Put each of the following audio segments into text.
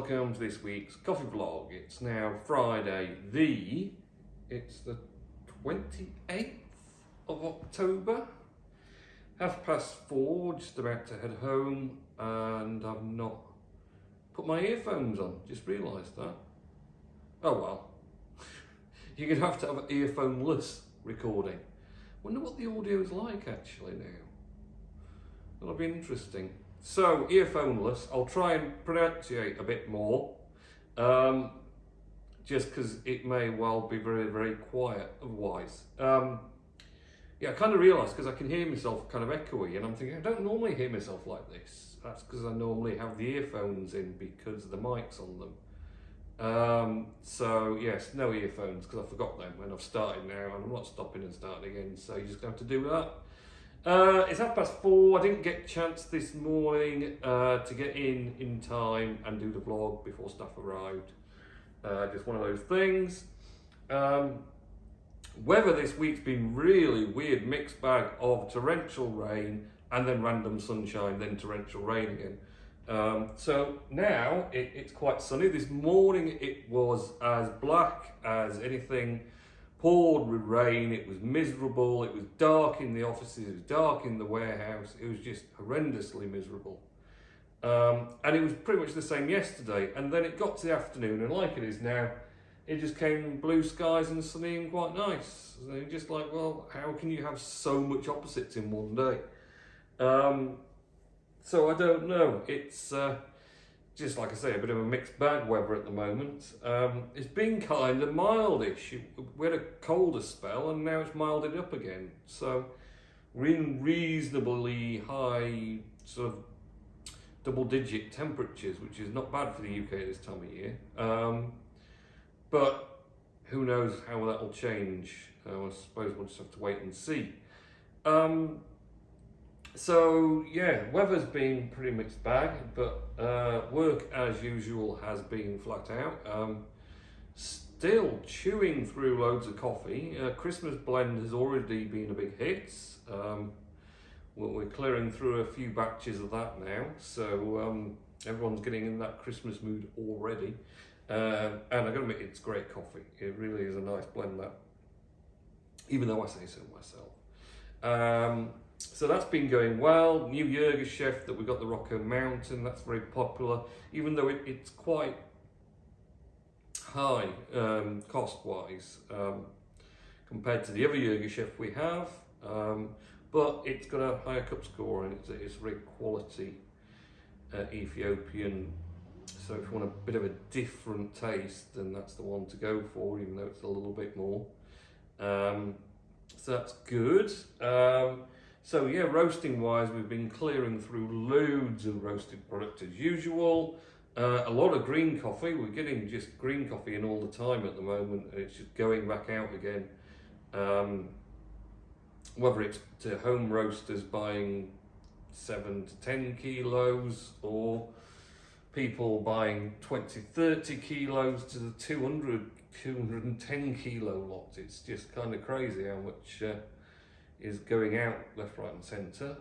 welcome to this week's coffee vlog. It's now Friday, it's the 28th of October, 4:30, just about to head home, and I've not put my earphones on, just realised that. Oh well, you're going to have an earphone-less recording. Wonder what the audio is like actually now. That'll be interesting. So, earphone-less, I'll try and pronunciate a bit more, just because it may well be very, very quiet otherwise. Yeah, I kind of realised, because I can hear myself kind of echoey, and I'm thinking, I don't normally hear myself like this. That's because I normally have the earphones in because the mic's on them. So, yes, no earphones, because I forgot them, and I've started now, and I'm not stopping and starting again, so you're just going to have to do that. It's 4:30. I didn't get a chance this morning to get in time and do the vlog before staff arrived. Just one of those things. Weather this week's been really weird, mixed bag of torrential rain and then random sunshine, then torrential rain again. So now it's quite sunny. This morning it was as black as anything. Poured with rain, it was miserable, it was dark in the offices, it was dark in the warehouse, it was just horrendously miserable. And it was pretty much the same yesterday, and then it got to the afternoon, and like it is now, it just came blue skies and sunny and quite nice. So you're just like, well, how can you have so much opposites in one day? So I don't know, it's just like I say, a bit of a mixed bag weather at the moment. It's been kind of mildish. We had a colder spell and now it's milded up again. So we're in reasonably high sort of double-digit temperatures, which is not bad for the UK this time of year. But who knows how that will change. I suppose we'll just have to wait and see. So yeah, weather's been pretty mixed bag, but work as usual has been flat out. Still chewing through loads of coffee. Christmas blend has already been a big hit. We're clearing through a few batches of that now, so everyone's getting in that Christmas mood already. And I've got to admit, it's great coffee. It really is a nice blend, that, even though I say so myself. So that's been going well. New Chef that we got the Rocco Mountain, that's very popular, even though it's quite high cost-wise compared to the other Chef we have, but it's got a higher cup score and it's a very quality Ethiopian. So if you want a bit of a different taste, then that's the one to go for, even though it's a little bit more. So that's good. So yeah, roasting wise, we've been clearing through loads of roasted product as usual. A lot of green coffee. We're getting just green coffee in all the time at the moment, and it's just going back out again. Whether it's to home roasters buying 7 to 10 kilos, or people buying 20, 30 kilos to the 200, 210 kilo lots. It's just kind of crazy how much is going out left, right and centre.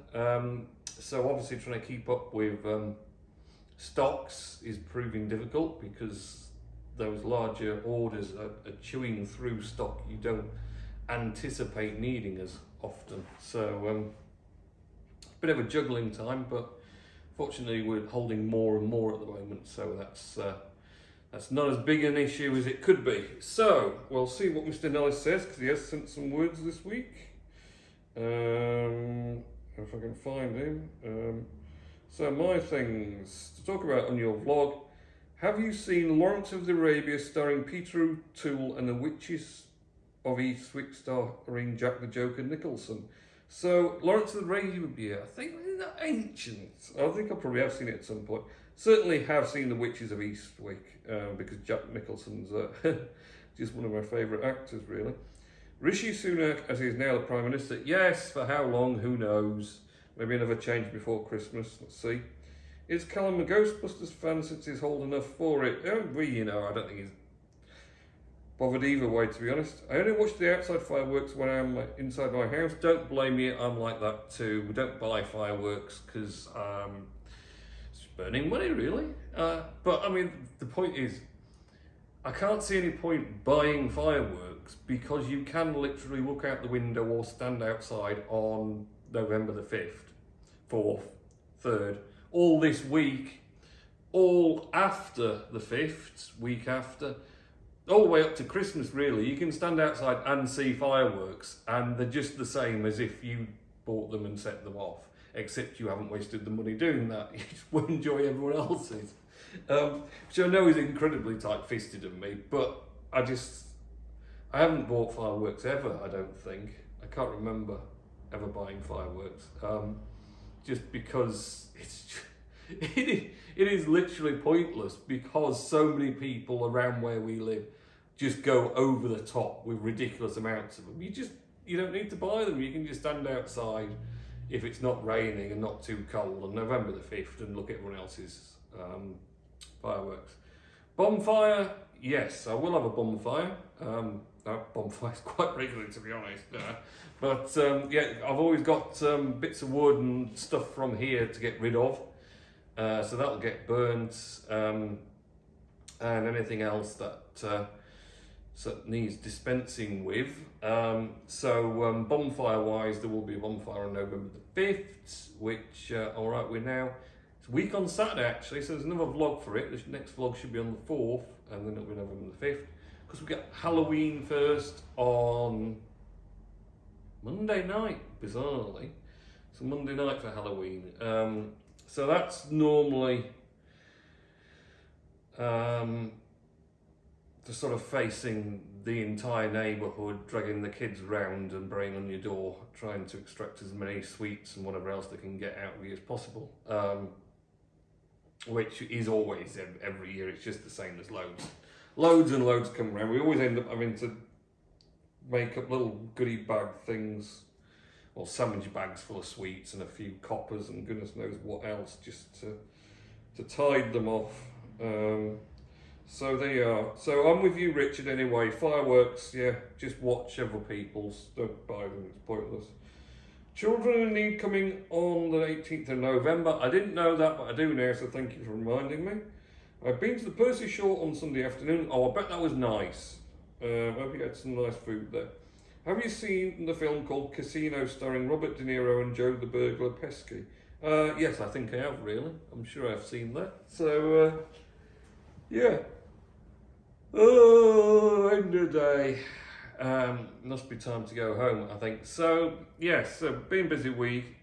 So obviously trying to keep up with stocks is proving difficult, because those larger orders are chewing through stock you don't anticipate needing as often. So bit of a juggling time, but fortunately we're holding more and more at the moment, so that's not as big an issue as it could be. So we'll see what Mr. Nellis says, because he has sent some words this week. If I can find him. So my things to talk about on your vlog. Have you seen Lawrence of Arabia starring Peter O'Toole and the Witches of Eastwick starring Jack the Joker Nicholson? So Lawrence of Arabia, I think, isn't that ancient? I think I probably have seen it at some point. Certainly have seen the Witches of Eastwick, because Jack Nicholson's just one of my favourite actors, really. Rishi Sunak, as he is now the Prime Minister. Yes, for how long, who knows? Maybe another change before Christmas, let's see. Is Callum a Ghostbusters fan since he's old enough for it? I don't think he's bothered either way, to be honest. I only watch the outside fireworks when I'm inside my house. Don't blame me, I'm like that too. We don't buy fireworks because burning money, really. But I mean, the point is, I can't see any point buying fireworks because you can literally look out the window or stand outside on November the 5th, 4th, 3rd, all this week, all after the 5th, week after, all the way up to Christmas really. You can stand outside and see fireworks and they're just the same as if you bought them and set them off, except you haven't wasted the money doing that. You just will enjoy everyone else's. Which I know is incredibly tight-fisted of me, but I haven't bought fireworks ever, I don't think. I can't remember ever buying fireworks, just because it is literally pointless, because so many people around where we live just go over the top with ridiculous amounts of them. You don't need to buy them. You can just stand outside if it's not raining and not too cold on November the 5th and look at everyone else's fireworks. Bonfire, yes, I will have a bonfire. Bonfire's quite regular, to be honest. Yeah, I've always got bits of wood and stuff from here to get rid of. So that'll get burnt, and anything else that needs dispensing with. Bonfire wise, there will be a bonfire on November the 5th, which, alright, it's a week on Saturday actually, so there's another vlog for it. The next vlog should be on the 4th, and then it'll be November the 5th, because we got Halloween first on Monday night, bizarrely. So Monday night for Halloween. So that's normally the sort of facing the entire neighbourhood, dragging the kids round and banging on your door, trying to extract as many sweets and whatever else they can get out of you as possible. Which is always, every year, it's just the same. There's loads and loads come around. We always end up having to make up little goodie bag things, or sandwich bags full of sweets and a few coppers and goodness knows what else, just to tide them off. So there you are. So I'm with you, Richard, anyway. Fireworks, yeah, just watch several people's, don't buy them, it's pointless. Children in Need coming on the 18th of November. I didn't know that, but I do now, so thank you for reminding me. I've been to the Percy Short on Sunday afternoon. Oh, I bet that was nice. I hope you had some nice food there. Have you seen the film called Casino starring Robert De Niro and Joe the Burglar Pesci? Yes, I think I have, really. I'm sure I've seen that. So, yeah. Oh, end of the day. Must be time to go home, I think. So, yes, been a busy week.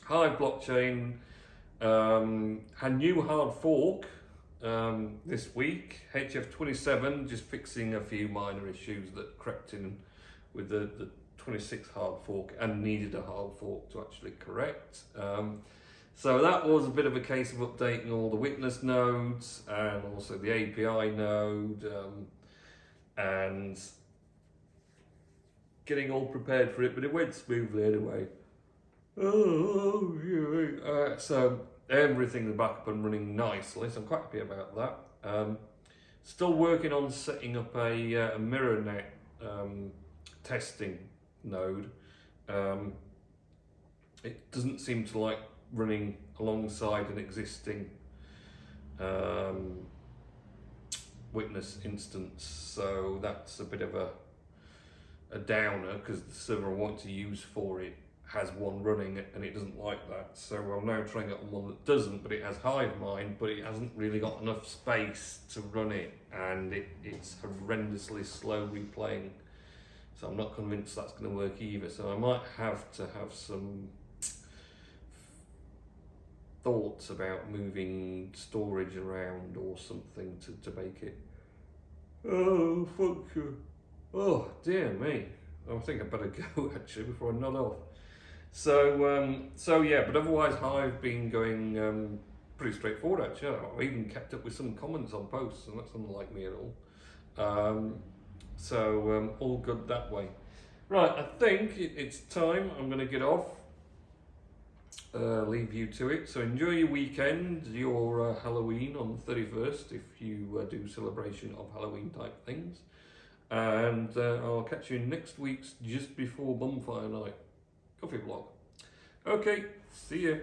Hive Blockchain had new hard fork this week. HF27 just fixing a few minor issues that crept in with the 26 hard fork and needed a hard fork to actually correct. So that was a bit of a case of updating all the witness nodes and also the API node, and getting all prepared for it, but it went smoothly anyway. So everything's back up and running nicely, so I'm quite happy about that. Still working on setting up a mirror net testing node. It doesn't seem to like running alongside an existing witness instance, so that's a bit of a downer, because the server I want to use for it has one running and it doesn't like that. So I'm now trying it on one that doesn't, but it has Hive Mind, but it hasn't really got enough space to run it, and it's horrendously slow replaying. So I'm not convinced that's going to work either. So I might have to have some thoughts about moving storage around or something to make it. Oh, fuck you. Oh, dear me. I think I better go actually before I nod off. So yeah, but otherwise Hive been going pretty straightforward actually. I've even kept up with some comments on posts, and that's unlike me at all. All good that way. Right, I think it's time. I'm going to get off. Leave you to it. So enjoy your weekend, your Halloween on the 31st, if you do celebration of Halloween type things. And I'll catch you next week's just before bonfire night coffee vlog. Okay, see ya.